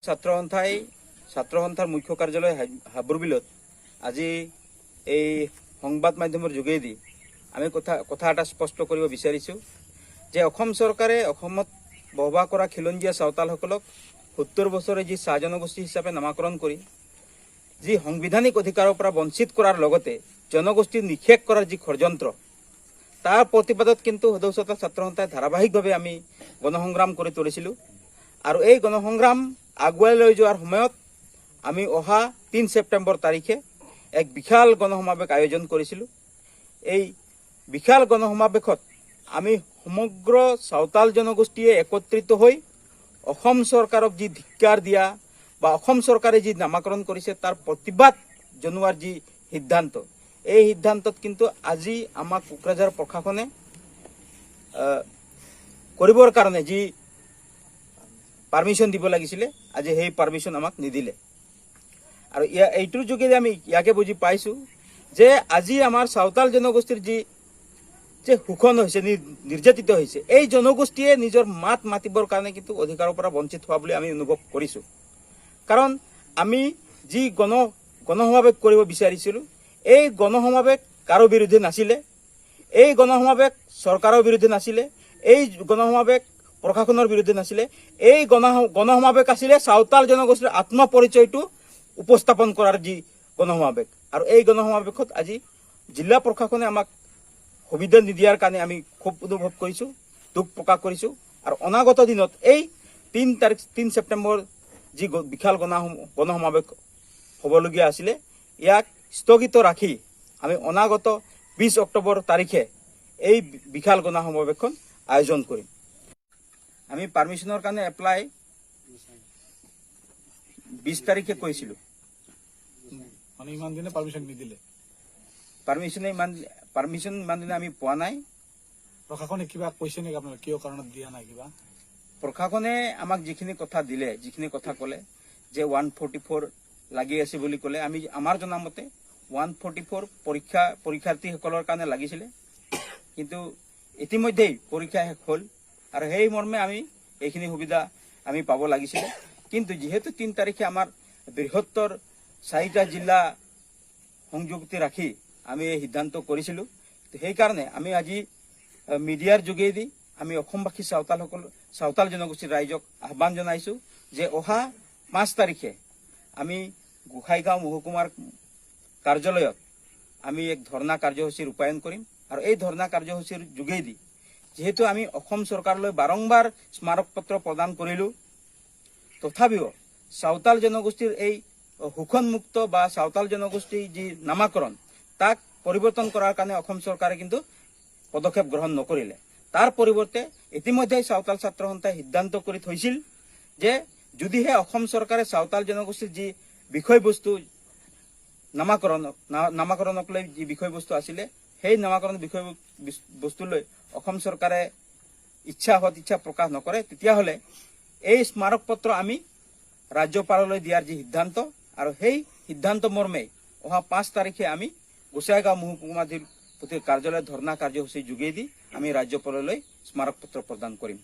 ছাত্ৰ সন্থাৰ মুখ্য কাৰ্যালয় হাবুৰবিলত আজি এই সংবাদ মাধ্যমৰ যোগেদি আমি কথা এটা স্পষ্ট কৰিব বিচাৰিছোঁ যে অসম চৰকাৰে অসমত বসবাস কৰা খিলঞ্জীয়া চাওতালসকলক ৭০ বছৰে যি চাহ জনগোষ্ঠী হিচাপে নামাকৰণ কৰি যি সাংবিধানিক অধিকাৰৰ পৰা বঞ্চিত কৰাৰ লগতে জনগোষ্ঠী নিষেধ কৰাৰ যি ষড়যন্ত্ৰ তাৰ প্ৰতিবাদত কিন্তু সদস্যতা ছাত্ৰ সন্থাই ধাৰাবাহিকভাৱে আমি গণসংগ্ৰাম কৰি তুলিছিলোঁ আৰু এই গণসংগ্ৰাম আগুৱাই লৈ যোৱাৰ সময়ত আমি অহা ৩ ছেপ্টেম্বৰ তাৰিখে এক বিশাল গণসমাৱেশ আয়োজন কৰিছিলোঁ। এই বিশাল গণসমাৱেশত আমি সমগ্ৰ চাওতাল জনগোষ্ঠীয়ে একত্ৰিত হৈ অসম চৰকাৰক যি ধিক্কাৰ দিয়া বা অসম চৰকাৰে যি নামাকৰণ কৰিছে তাৰ প্ৰতিবাদ জনোৱাৰ যি সিদ্ধান্ত, এই সিদ্ধান্তত কিন্তু আজি আমাক কোকৰাঝাৰ প্ৰশাসনে কৰিবৰ কাৰণে যি পাৰ্মিশ্যন দিব লাগিছিলে আজি সেই পাৰ্মিশ্যন আমাক নিদিলে। আৰু এইটোৰ যোগেদি আমি ইয়াকে বুজি পাইছোঁ যে আজি আমাৰ চাওতাল জনগোষ্ঠীৰ যি শোষণ হৈছে, নিৰ্যাতিত হৈছে, এই জনগোষ্ঠীয়ে নিজৰ মাত মাতিবৰ কাৰণে কিন্তু অধিকাৰৰ পৰা বঞ্চিত হোৱা বুলি আমি অনুভৱ কৰিছোঁ। কাৰণ আমি যি গণসমাৱেশ কৰিব বিচাৰিছিলোঁ, এই গণসমাৱেশ কাৰো বিৰুদ্ধে নাছিলে, এই গণসমাৱেশ চৰকাৰৰ বিৰুদ্ধে নাছিলে, এই গণসমাৱেশ প্ৰশাসনৰ বিৰুদ্ধে নাছিলে, এই গণসমাৱেশ আছিলে চাওতাল জনগোষ্ঠীৰ আত্মপৰিচয়টো উপস্থাপন কৰাৰ যি গণসমাৱেশ। আৰু এই গণসমাৱেশত আজি জিলা প্ৰশাসনে আমাক সুবিধা নিদিয়াৰ কাৰণে আমি খুব অনুভৱ কৰিছোঁ, দুখ প্ৰকাশ কৰিছোঁ। আৰু অনাগত দিনত এই ৩ ছেপ্টেম্বৰ যি বিশাল গণসমাৱেশ হ'বলগীয়া আছিলে, ইয়াক স্থগিত ৰাখি আমি অনাগত ২০ অক্টোবৰ তাৰিখে এই বিশাল গণসমাৱেশখন আয়োজন কৰিম। আমি পাৰ্মিশ্যনৰ কাৰণে এপ্লাই ২০ তাৰিখে কৰিছিলোঁ। মানে ইমান দিনে পাৰ্মিশ্যন নিদিলে? পাৰ্মিশ্যন ইমান দিনে আমি পোৱা নাই। প্ৰশাসনে কিবা কৈছে নেকি আপোনালোকে, কিয় কাৰণত দিয়া নাই? কিবা প্ৰশাসনে আমাক যিখিনি কথা দিলে, যিখিনি কথা ক'লে যে 144 লাগি আছে বুলি ক'লে, আমি আমাৰ জনামতে 144 পৰীক্ষাৰ্থীসকলৰ কাৰণে লাগিছিলে, কিন্তু ইতিমধ্যেই পৰীক্ষা শেষ হ'ল আৰু সেই মৰ্মে আমি এইখিনি সুবিধা আমি পাব লাগিছিলে। কিন্তু যিহেতু ৩ তাৰিখে আমাৰ বৃহত্তৰ 4টা জিলা সংযুক্তি ৰাখি আমি এই সিদ্ধান্ত কৰিছিলোঁ, সেইকাৰণে আমি আজি মিডিয়াৰ যোগেদি আমি অসমবাসী চাওতাল জনগোষ্ঠীৰ ৰাইজক আহ্বান জনাইছোঁ যে অহা 5 তাৰিখে আমি গোসাইগাঁও মহকুমাৰ কাৰ্যালয়ত আমি এক ধৰ্ণা কাৰ্যসূচী ৰূপায়ণ কৰিম। আৰু এই ধৰ্ণা কাৰ্যসূচীৰ যোগেদি যিহেতু আমি অসম চৰকাৰলৈ বাৰম্বাৰ স্মাৰক পত্ৰ প্ৰদান কৰিলোঁ, তথাপিও চাওতাল জনগোষ্ঠীৰ এই শোষণমুক্ত বা চাওতাল জনগোষ্ঠীৰ যি নামাকৰণ তাক পৰিৱৰ্তন কৰাৰ কাৰণে অসম চৰকাৰে কিন্তু পদক্ষেপ গ্ৰহণ নকৰিলে। তাৰ পৰিৱৰ্তে ইতিমধ্যে চাওতাল ছাত্ৰ সন্থাই সিদ্ধান্ত কৰি থৈছিল যে যদিহে অসম চৰকাৰে চাওতাল জনগোষ্ঠীৰ যি বিষয়বস্তু নামাকৰণক লৈ যি বিষয়বস্তু আছিলে, সেই নামাকৰণ বিষয়বস্তুলৈ অসম চৰকাৰে ইচ্ছা প্ৰকাশ নকৰে, তেতিয়াহ'লে এই স্মাৰক পত্ৰ আমি ৰাজ্যপাললৈ দিয়াৰ যি সিদ্ধান্ত, আৰু সেই সিদ্ধান্ত মৰ্মে অহা 5 তাৰিখে আমি গোসাইগাঁও মহকুমাধিপতিৰ কাৰ্যালয়ত ধৰ্ণা কাৰ্যসূচীৰ যোগেদি আমি ৰাজ্যপাললৈ স্মাৰক পত্ৰ প্ৰদান কৰিম।